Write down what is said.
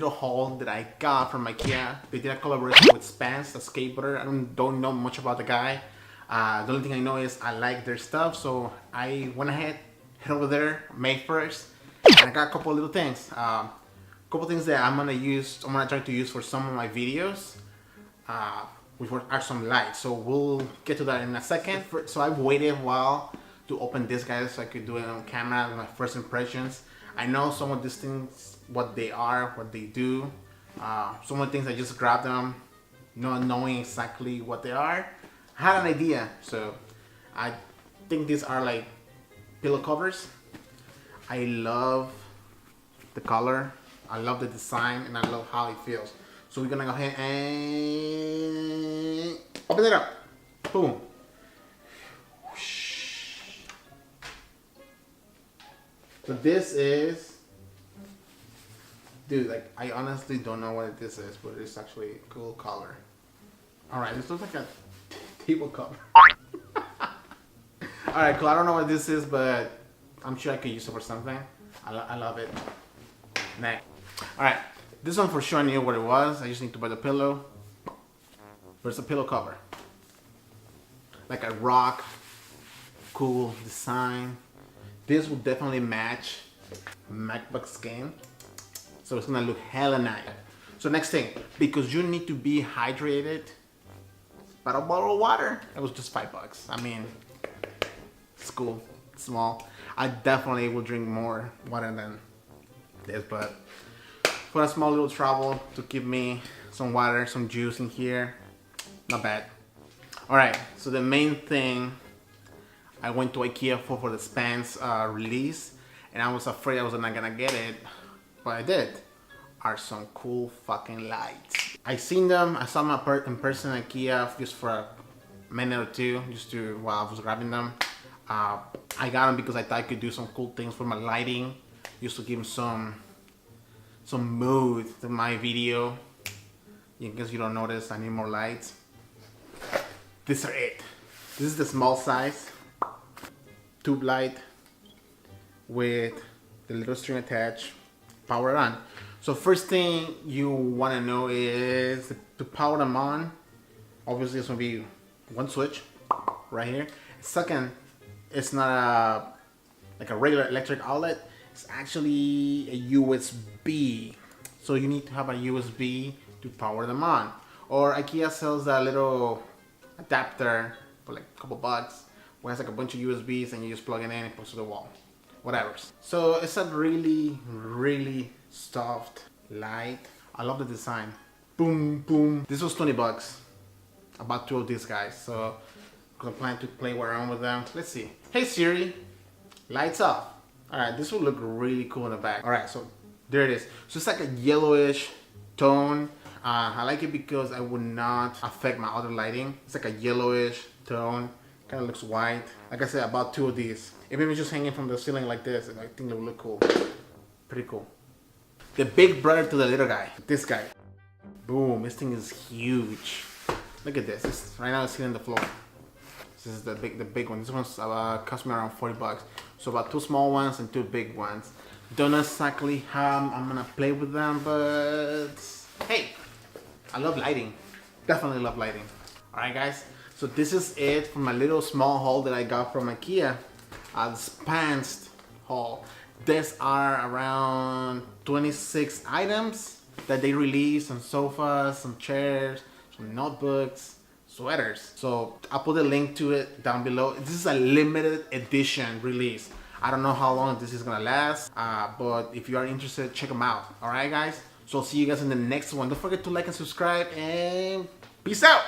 little haul that I got from Ikea. They did a collaboration with Spanst, a skateboarder. I don't know much about the guy. The only thing I know is I like their stuff, so I went ahead, head over there May 1st, and I got a couple of little things. Couple things that I'm gonna try to use for some of my videos, which are some lights. So we'll get to that in a second. So I've waited a while to open this, guys, so I could do it on camera, my first impressions. I know some of these things, what they are, what they do. Some of the things I just grabbed them, not knowing exactly what they are. I had an idea, so I think these are like pillow covers. I love the color, I love the design, and I love how it feels. So we're gonna go ahead and open it up. Boom. So this is, dude, like, I honestly don't know what this is, but it's actually a cool color. Alright, this looks like a table cover. Alright, cool. I don't know what this is, but I'm sure I could use it for something. I love it. Next. Alright, this one for sure I knew what it was. I just need to buy the pillow. But it's a pillow cover. Like a rock, cool design. This will definitely match MacBook skin. So it's gonna look hella nice. So next thing, because you need to be hydrated, about a bottle of water. It was just $5. I mean, it's cool, it's small. I definitely will drink more water than this, but for a small little travel to keep me some water, some juice in here, not bad. All right, so the main thing I went to Ikea for the Spanst release, and I was afraid I was not gonna get it, but I did. Are some cool fucking lights. I seen them, I saw them in person at Ikea just for a minute or two, just to while I was grabbing them. I got them because I thought I could do some cool things for my lighting, just to give some mood to my video. In case you don't notice, I need more lights. These are it. This is the small size tube light with the little string attached, power it on. So first thing you want to know is to power them on. Obviously it's going to be one switch right here. Second, it's not like a regular electric outlet. It's actually a USB. So you need to have a USB to power them on. Or Ikea sells that little adapter for like a couple bucks, where it has like a bunch of USBs and you just plug it in and it goes to the wall. Whatever. So it's a really soft light. I love the design. Boom, boom. This was $20. I bought 2 of these guys, so I'm planning to play around with them. Let's see. Hey Siri, lights off. Alright, this will look really cool in the back. Alright, so there it is. So it's like a yellowish tone. I like it because I would not affect my other lighting. It's like a yellowish tone. Kind of looks white. Like I said, I bought 2 of these. If it was just hanging from the ceiling like this, I think it would look cool. Pretty cool. The big brother to the little guy. This guy. Boom, this thing is huge. Look at this. Right now it's sitting on the floor. This is the big one. This one's cost me around $40. So about 2 small ones and 2 big ones. Don't know exactly how I'm gonna play with them, but hey, I love lighting. Definitely love lighting. Alright guys, so this is it for my little small haul that I got from Ikea. The Spanst haul. These are around 26 items that they released, some sofas, some chairs, some notebooks, sweaters. So I'll put a link to it down below. This is a limited edition release. I don't know how long this is gonna last, but if you are interested, check them out. Alright guys, so I'll see you guys in the next one. Don't forget to like and subscribe, and peace out.